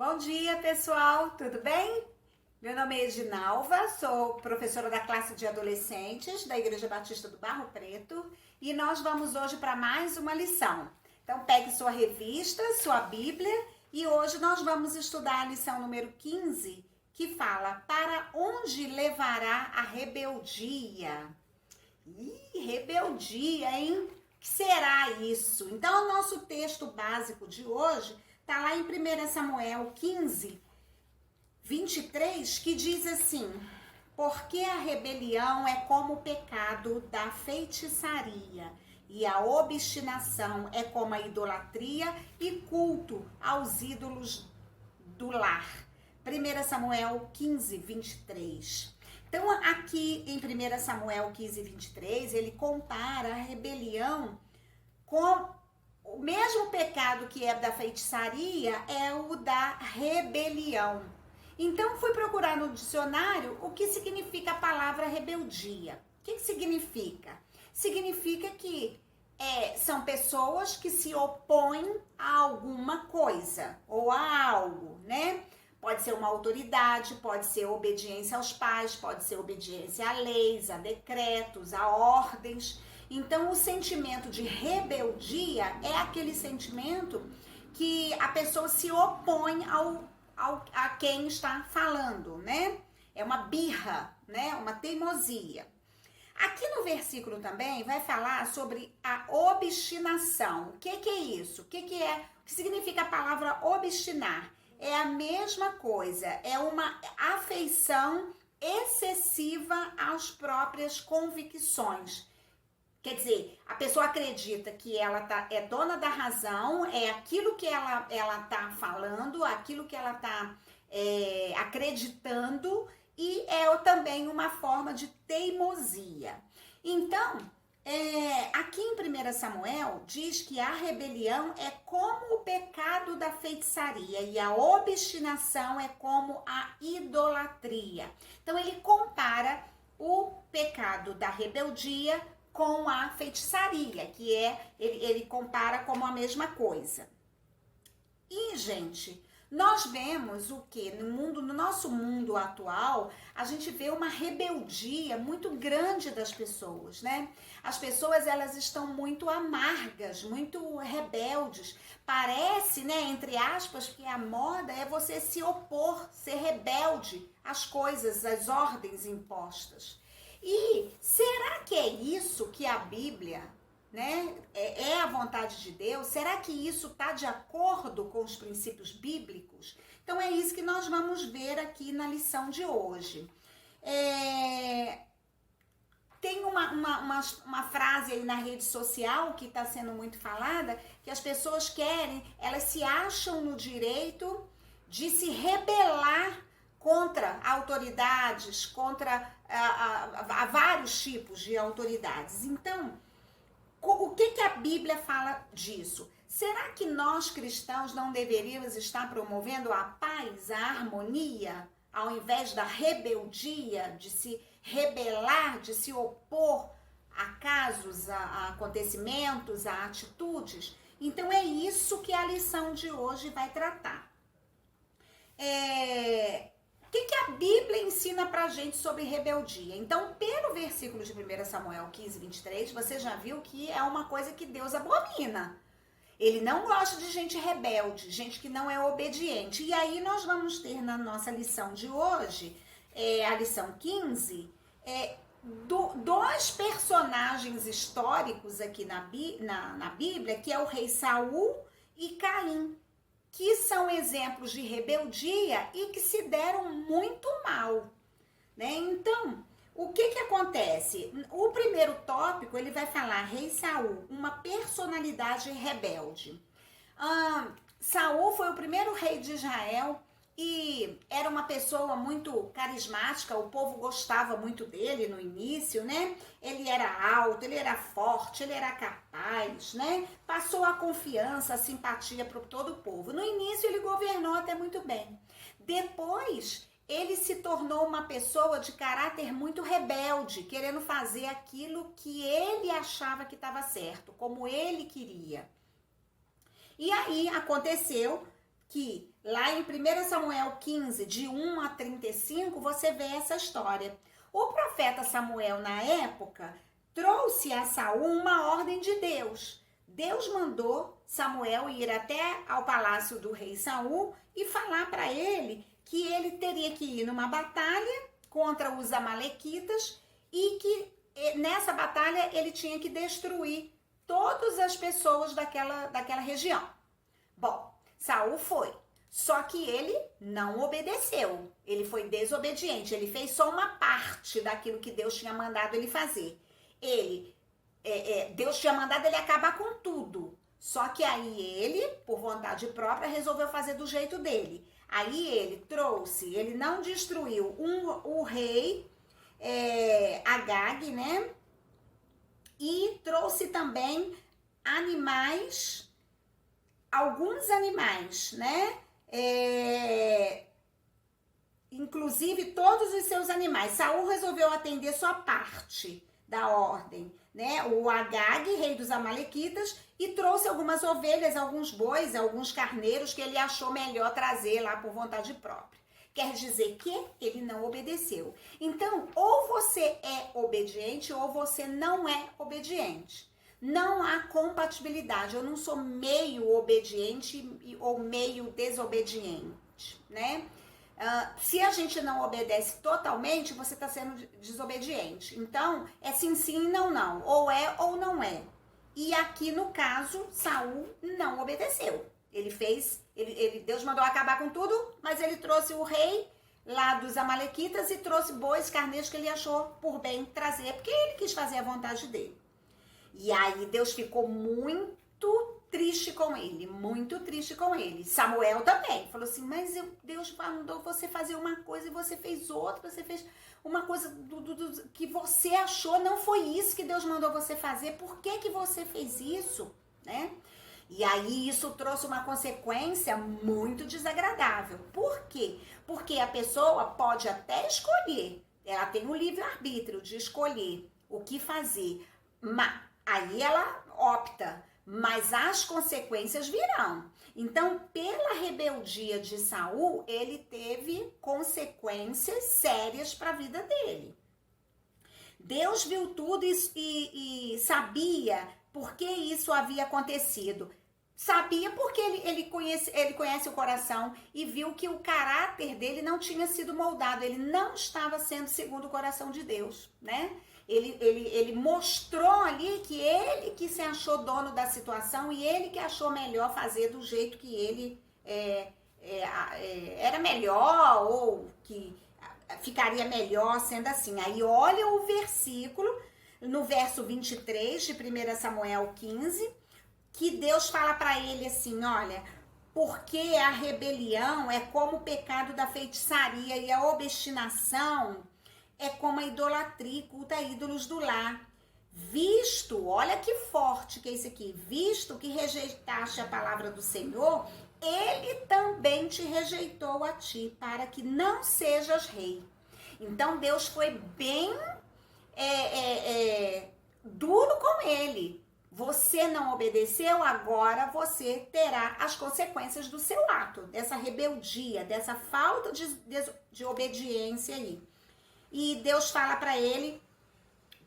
Bom dia, pessoal, tudo bem? Meu nome é Edinalva, sou professora da classe de adolescentes da Igreja Batista do Barro Preto e nós vamos hoje para mais uma lição. Então, pegue sua revista, sua Bíblia e hoje nós vamos estudar a lição número 15, que fala: para onde levará a rebeldia? Rebeldia, hein? O que será isso? Então, o nosso texto básico de hoje está lá em 1 Samuel 15, 23, que diz assim: porque a rebelião é como o pecado da feitiçaria, e a obstinação é como a idolatria e culto aos ídolos do lar. 1 Samuel 15, 23. Então, aqui em 1 Samuel 15, 23, ele compara a rebelião com o mesmo pecado que é da feitiçaria, é o da rebelião. Então, fui procurar no dicionário o que significa a palavra rebeldia. O que significa? Significa que são pessoas que se opõem a alguma coisa ou a algo, né? Pode ser uma autoridade, pode ser obediência aos pais, pode ser obediência a leis, a decretos, a ordens. Então, o sentimento de rebeldia é aquele sentimento que a pessoa se opõe a quem está falando, né? É uma birra, né? Uma teimosia. Aqui no versículo também vai falar sobre a obstinação. O que é isso? O que significa a palavra obstinar? É a mesma coisa, é uma afeição excessiva às próprias convicções. Quer dizer, a pessoa acredita que ela é dona da razão, é aquilo que ela tá falando, aquilo que ela tá acreditando, e é também uma forma de teimosia. Então, aqui em 1 Samuel diz que a rebelião é como o pecado da feitiçaria e a obstinação é como a idolatria. Então, ele compara o pecado da rebeldia com a feitiçaria, que ele compara como a mesma coisa. E, gente, nós vemos o que no nosso mundo atual, a gente vê uma rebeldia muito grande das pessoas, né? As pessoas, elas estão muito amargas, muito rebeldes. Parece, né, entre aspas, que a moda é você se opor, ser rebelde às coisas, às ordens impostas. E será que é isso que a Bíblia, né, é a vontade de Deus? Será que isso está de acordo com os princípios bíblicos? Então é isso que nós vamos ver aqui na lição de hoje. Tem uma frase aí na rede social que está sendo muito falada, que as pessoas querem, elas se acham no direito de se rebelar contra autoridades, contra vários tipos de autoridades. Então, o que a Bíblia fala disso? Será que nós cristãos não deveríamos estar promovendo a paz, a harmonia, ao invés da rebeldia, de se rebelar, de se opor a casos, a acontecimentos, a atitudes? Então é isso que a lição de hoje vai tratar. O que a Bíblia ensina pra gente sobre rebeldia? Então, pelo versículo de 1 Samuel 15, 23, você já viu que é uma coisa que Deus abomina. Ele não gosta de gente rebelde, gente que não é obediente. E aí nós vamos ter na nossa lição de hoje, a lição 15, dois personagens históricos aqui na Bíblia, que é o rei Saul e Caim, que são exemplos de rebeldia e que se deram muito mal, né? Então, o que acontece? O primeiro tópico, ele vai falar rei Saul, uma personalidade rebelde. Saul foi o primeiro rei de Israel e era uma pessoa muito carismática, o povo gostava muito dele no início, né? Ele era alto, ele era forte, ele era capaz, né? Passou a confiança, a simpatia para todo o povo. No início ele governou até muito bem. Depois ele se tornou uma pessoa de caráter muito rebelde, querendo fazer aquilo que ele achava que estava certo, como ele queria. E aí aconteceu que lá em 1 Samuel 15, de 1 a 35, você vê essa história. O profeta Samuel, na época, trouxe a Saul uma ordem de Deus. Deus mandou Samuel ir até ao palácio do rei Saul e falar para ele que ele teria que ir numa batalha contra os amalequitas e que nessa batalha ele tinha que destruir todas as pessoas daquela região. Bom, Saul foi, só que ele não obedeceu, ele foi desobediente, ele fez só uma parte daquilo que Deus tinha mandado ele fazer. Deus tinha mandado ele acabar com tudo, só que aí ele, por vontade própria, resolveu fazer do jeito dele. Aí ele não destruiu o rei Agag, né? E trouxe também alguns animais, né? Inclusive todos os seus animais. Saul resolveu atender só parte da ordem, né? O Agag, rei dos amalequitas, e trouxe algumas ovelhas, alguns bois, alguns carneiros que ele achou melhor trazer lá por vontade própria. Quer dizer que ele não obedeceu. Então, ou você é obediente ou você não é obediente. Não há compatibilidade. Eu não sou meio obediente ou meio desobediente, né? Se a gente não obedece totalmente, você está sendo desobediente. Então, é sim, sim, não, não. Ou é ou não é. E aqui, no caso, Saul não obedeceu. Deus mandou acabar com tudo, mas ele trouxe o rei lá dos amalequitas e trouxe bois, carneiros que ele achou por bem trazer, porque ele quis fazer a vontade dele. E aí Deus ficou muito triste com ele, muito triste com ele. Samuel também falou assim, mas Deus mandou você fazer uma coisa e você fez outra, você fez uma coisa que você achou, não foi isso que Deus mandou você fazer, por que você fez isso, né? E aí isso trouxe uma consequência muito desagradável. Por quê? Porque a pessoa pode até escolher, ela tem o livre-arbítrio de escolher o que fazer, aí ela opta, mas as consequências virão. Então, pela rebeldia de Saul, ele teve consequências sérias para a vida dele. Deus viu tudo e sabia por que isso havia acontecido. Sabia porque ele conhece o coração e viu que o caráter dele não tinha sido moldado, ele não estava sendo segundo o coração de Deus, né? Ele mostrou ali que ele que se achou dono da situação e ele que achou melhor fazer do jeito que ele era melhor ou que ficaria melhor sendo assim. Aí olha o versículo, no verso 23 de 1 Samuel 15, que Deus fala para ele assim, olha, porque a rebelião é como o pecado da feitiçaria e a obstinação é como a idolatria, culto a ídolos do lar. Visto, olha que forte que é isso aqui, visto que rejeitaste a palavra do Senhor, ele também te rejeitou a ti, para que não sejas rei. Então Deus foi bem duro com ele. Você não obedeceu, agora você terá as consequências do seu ato, dessa rebeldia, dessa falta de obediência aí. E Deus fala para ele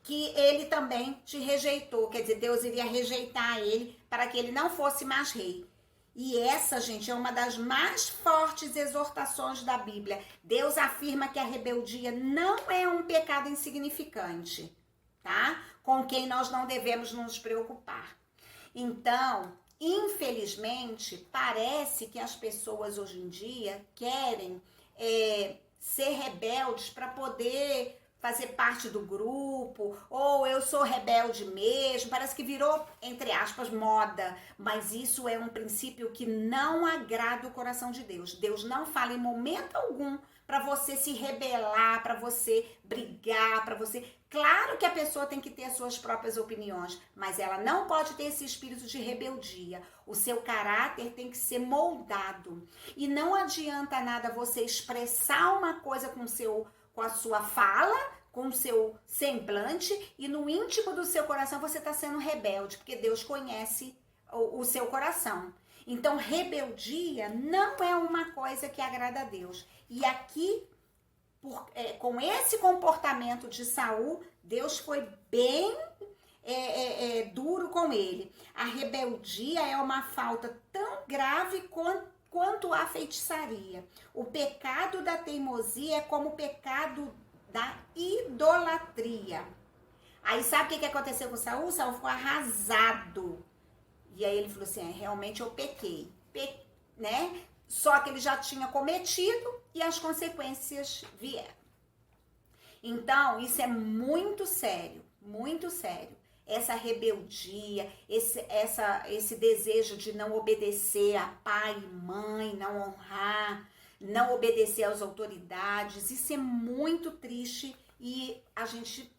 que ele também te rejeitou, quer dizer, Deus iria rejeitar ele para que ele não fosse mais rei. E essa, gente, é uma das mais fortes exortações da Bíblia. Deus afirma que a rebeldia não é um pecado insignificante, tá? Com quem nós não devemos nos preocupar. Então, infelizmente, parece que as pessoas hoje em dia querem ser rebeldes para poder fazer parte do grupo, ou eu sou rebelde mesmo, parece que virou, entre aspas, moda, mas isso é um princípio que não agrada o coração de Deus. Deus não fala em momento algum para você se rebelar, para você brigar, para você... Claro que a pessoa tem que ter as suas próprias opiniões, mas ela não pode ter esse espírito de rebeldia. O seu caráter tem que ser moldado. E não adianta nada você expressar uma coisa com a sua fala, com o seu semblante, e no íntimo do seu coração você está sendo rebelde, porque Deus conhece o seu coração. Então, rebeldia não é uma coisa que agrada a Deus. E aqui, com esse comportamento de Saul, Deus foi bem duro com ele. A rebeldia é uma falta tão grave quanto a feitiçaria. O pecado da teimosia é como o pecado da idolatria. Aí sabe o que aconteceu com Saul? Saul ficou arrasado. E aí ele falou assim, realmente eu pequei, né? Só que ele já tinha cometido e as consequências vieram. Então, isso é muito sério, muito sério. Essa rebeldia, esse desejo de não obedecer a pai e mãe, não honrar, não obedecer às autoridades, isso é muito triste e a gente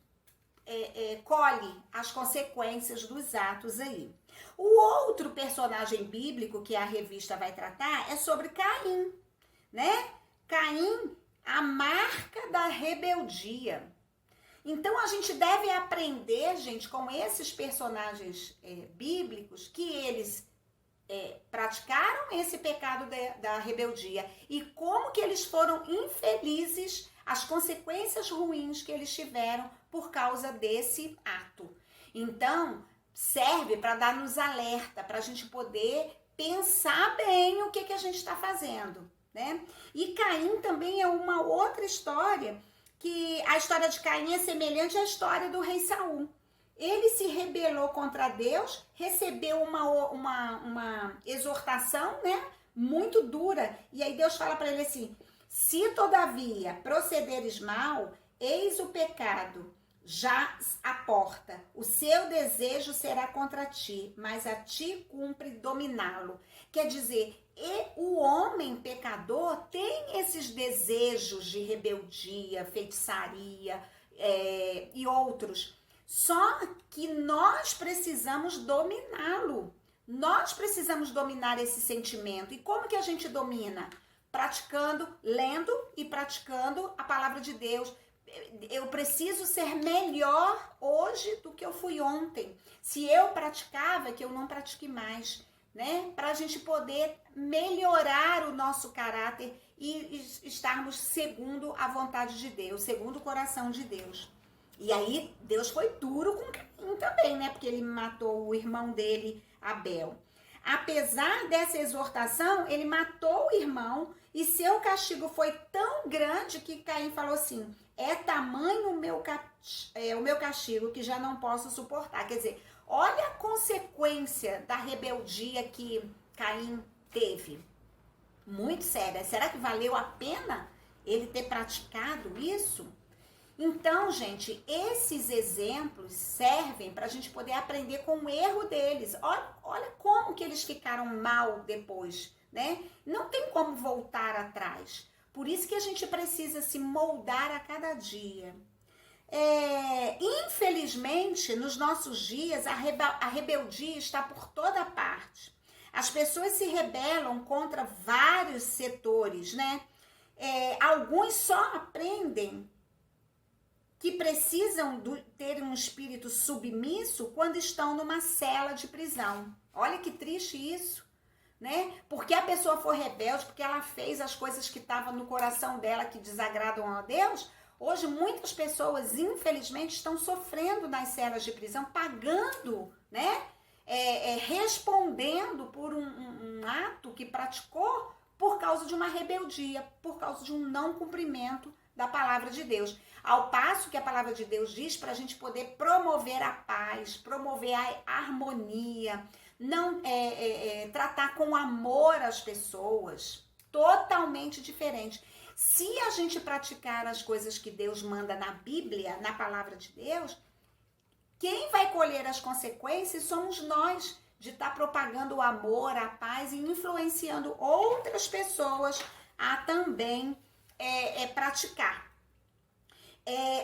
colhe as consequências dos atos aí. O outro personagem bíblico que a revista vai tratar é sobre Caim, né? Caim, a marca da rebeldia. Então a gente deve aprender, gente, com esses personagens bíblicos, que eles praticaram esse pecado da rebeldia e como que eles foram infelizes, as consequências ruins que eles tiveram por causa desse ato. Então, serve para dar-nos alerta, para a gente poder pensar bem o que a gente está fazendo, né? E Caim também é uma outra história, que a história de Caim é semelhante à história do rei Saul. Ele se rebelou contra Deus, recebeu uma exortação, né, muito dura. E aí Deus fala para ele assim, se todavia procederes mal, eis o pecado já à porta. O seu desejo será contra ti, mas a ti cumpre dominá-lo. Quer dizer, o homem pecador tem esses desejos de rebeldia, feitiçaria e outros. Só que nós precisamos dominá-lo. Nós precisamos dominar esse sentimento. E como que a gente domina? Praticando, lendo e praticando a palavra de Deus. Eu preciso ser melhor hoje do que eu fui ontem. Se eu praticava, que eu não pratique mais, né? Para a gente poder melhorar o nosso caráter e estarmos segundo a vontade de Deus, segundo o coração de Deus. E aí Deus foi duro com Caim também, né? Porque ele matou o irmão dele, Abel. Apesar dessa exortação, ele matou o irmão e seu castigo foi tão grande que Caim falou assim, é tamanho o meu castigo que já não posso suportar. Quer dizer, olha a consequência da rebeldia que Caim teve. Muito séria. Será que valeu a pena ele ter praticado isso? Então, gente, esses exemplos servem para a gente poder aprender com o erro deles. Olha como que eles ficaram mal depois, né? Não tem como voltar atrás. Por isso que a gente precisa se moldar a cada dia. Infelizmente, nos nossos dias, a rebeldia está por toda parte. As pessoas se rebelam contra vários setores, né? Alguns só aprendem que precisam ter um espírito submisso quando estão numa cela de prisão. Olha que triste isso, né? Porque a pessoa foi rebelde, porque ela fez as coisas que estavam no coração dela que desagradam a Deus. Hoje muitas pessoas, infelizmente, estão sofrendo nas celas de prisão, pagando, né? Respondendo por um ato que praticou por causa de uma rebeldia, por causa de um não cumprimento da palavra de Deus. Ao passo que a palavra de Deus diz para a gente poder promover a paz, promover a harmonia, não tratar com amor as pessoas, totalmente diferente. Se a gente praticar as coisas que Deus manda na Bíblia, na palavra de Deus, quem vai colher as consequências somos nós, de estar propagando o amor, a paz e influenciando outras pessoas a também praticar.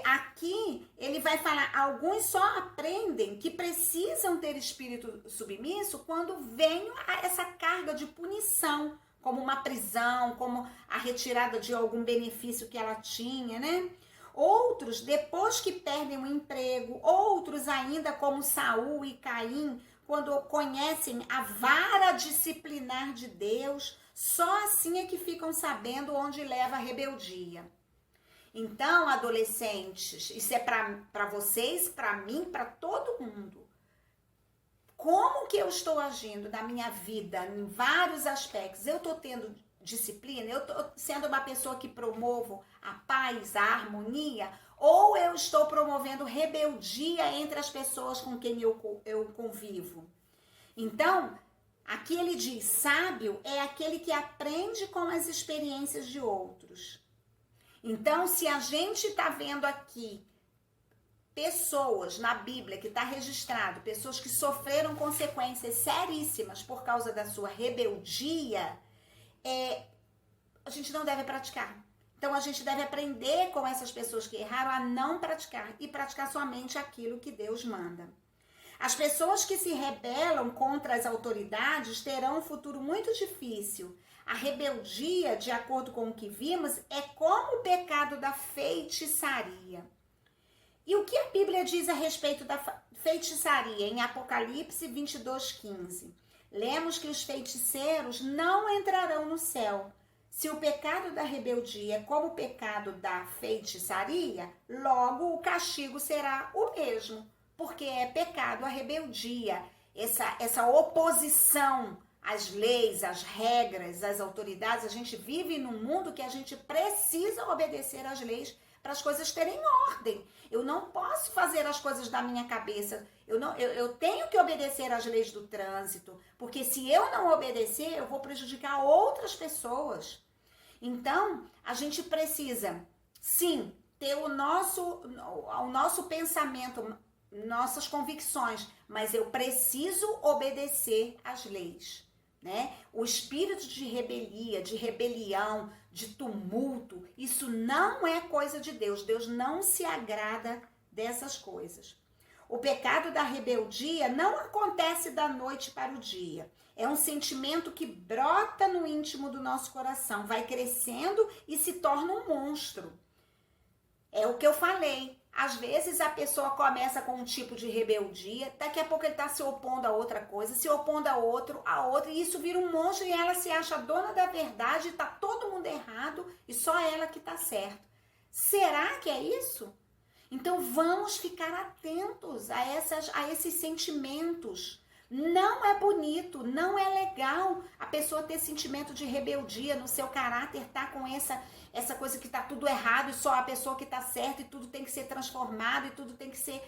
Aqui ele vai falar, alguns só aprendem que precisam ter espírito submisso quando vem essa carga de punição, como uma prisão, como a retirada de algum benefício que ela tinha, né? Outros, depois que perdem o emprego, outros ainda como Saul e Caim, quando conhecem a vara disciplinar de Deus, só assim é que ficam sabendo onde leva a rebeldia. Então, adolescentes, isso é para vocês, para mim, para todo mundo. Como que eu estou agindo na minha vida, em vários aspectos? Eu estou tendo disciplina? Eu estou sendo uma pessoa que promovo a paz, a harmonia? Ou eu estou promovendo rebeldia entre as pessoas com quem eu convivo? Então, aqui ele diz, sábio é aquele que aprende com as experiências de outros. Então, se a gente está vendo aqui pessoas na Bíblia que está registrado, pessoas que sofreram consequências seríssimas por causa da sua rebeldia, a gente não deve praticar. Então, a gente deve aprender com essas pessoas que erraram a não praticar e praticar somente aquilo que Deus manda. As pessoas que se rebelam contra as autoridades terão um futuro muito difícil. A rebeldia, de acordo com o que vimos, é como o pecado da feitiçaria. E o que a Bíblia diz a respeito da feitiçaria? Em Apocalipse 22:15. Lemos que os feiticeiros não entrarão no céu. Se o pecado da rebeldia é como o pecado da feitiçaria, logo o castigo será o mesmo, porque é pecado a rebeldia, essa oposição às leis, às regras, às autoridades. A gente vive num mundo que a gente precisa obedecer às leis para as coisas terem ordem. Eu não posso fazer as coisas da minha cabeça. Eu tenho que obedecer às leis do trânsito, porque se eu não obedecer, eu vou prejudicar outras pessoas. Então, a gente precisa, sim, ter o nosso pensamento, nossas convicções, mas eu preciso obedecer às leis, né? O espírito de rebelia, de rebelião, de tumulto, isso não é coisa de Deus. Deus não se agrada dessas coisas. O pecado da rebeldia não acontece da noite para o dia. É um sentimento que brota no íntimo do nosso coração, vai crescendo e se torna um monstro. É o que eu falei. Às vezes a pessoa começa com um tipo de rebeldia, daqui a pouco ele está se opondo a outra coisa, se opondo a outra, e isso vira um monstro e ela se acha dona da verdade, está todo mundo errado e só ela que está certo. Será que é isso? Então vamos ficar atentos a esses sentimentos. Não é bonito, não é legal a pessoa ter sentimento de rebeldia no seu caráter, tá com essa coisa que tá tudo errado e só a pessoa que tá certa e tudo tem que ser transformado e tudo tem que ser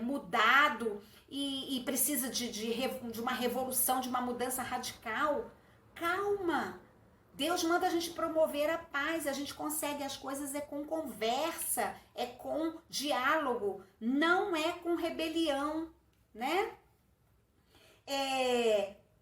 mudado e precisa de uma revolução, de uma mudança radical. Calma! Deus manda a gente promover a paz, a gente consegue as coisas com conversa, com diálogo, não é com rebelião, né?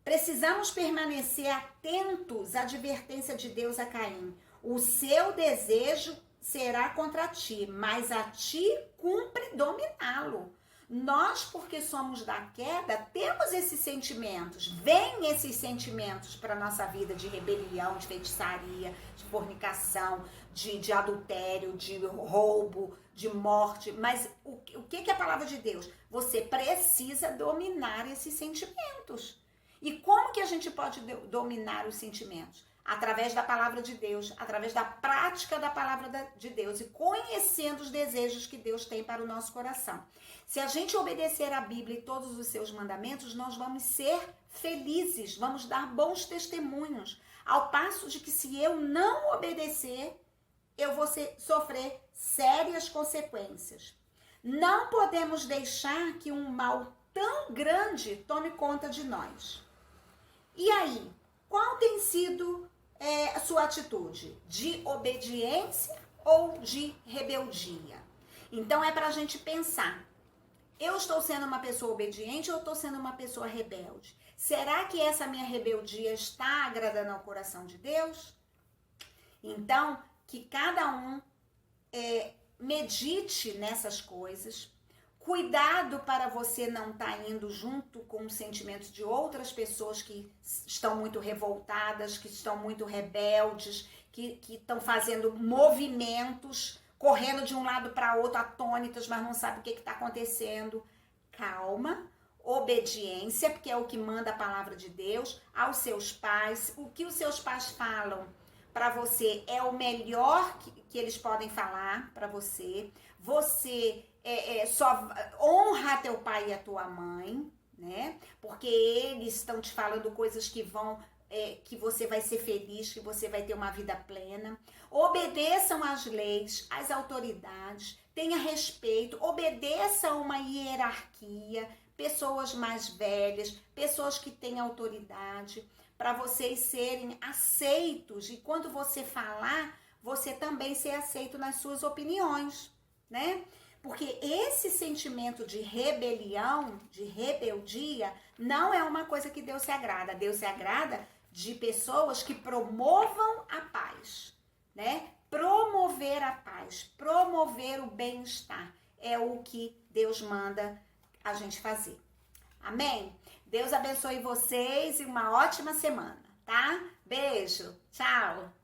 Precisamos permanecer atentos à advertência de Deus a Caim. O seu desejo será contra ti, mas a ti cumpre dominá-lo. Nós, porque somos da queda, temos esses sentimentos. Vêm esses sentimentos para a nossa vida de rebelião, de feitiçaria, de fornicação, de adultério, de roubo, de morte. Mas o que é a palavra de Deus? Você precisa dominar esses sentimentos. E como que a gente pode dominar os sentimentos? Através da palavra de Deus, através da prática da palavra de Deus e conhecendo os desejos que Deus tem para o nosso coração. Se a gente obedecer a Bíblia e todos os seus mandamentos, nós vamos ser felizes, vamos dar bons testemunhos. Ao passo de que se eu não obedecer, eu vou sofrer sérias consequências. Não podemos deixar que um mal tão grande tome conta de nós. E aí, qual tem sido a sua atitude? De obediência ou de rebeldia? Então é para a gente pensar. Eu estou sendo uma pessoa obediente ou estou sendo uma pessoa rebelde? Será que essa minha rebeldia está agradando ao coração de Deus? Então, que cada um medite nessas coisas. Cuidado para você não estar indo junto com os sentimentos de outras pessoas que estão muito revoltadas, que estão muito rebeldes, que estão fazendo movimentos, correndo de um lado para outro, atônitas, mas não sabem o que está acontecendo. Calma, obediência, porque é o que manda a palavra de Deus, aos seus pais. O que os seus pais falam para você é o melhor que eles podem falar para você. Você só honra teu pai e a tua mãe, né? Porque eles estão te falando coisas que vão que você vai ser feliz, que você vai ter uma vida plena. Obedeçam às leis, às autoridades, tenha respeito, obedeça a uma hierarquia, pessoas mais velhas, pessoas que têm autoridade, para vocês serem aceitos e quando você falar, você também ser aceito nas suas opiniões, né? Porque esse sentimento de rebelião, de rebeldia, não é uma coisa que Deus se agrada. Deus se agrada de pessoas que promovam a paz, né? Promover a paz, promover o bem-estar é o que Deus manda a gente fazer. Amém? Deus abençoe vocês e uma ótima semana, tá? Beijo, tchau!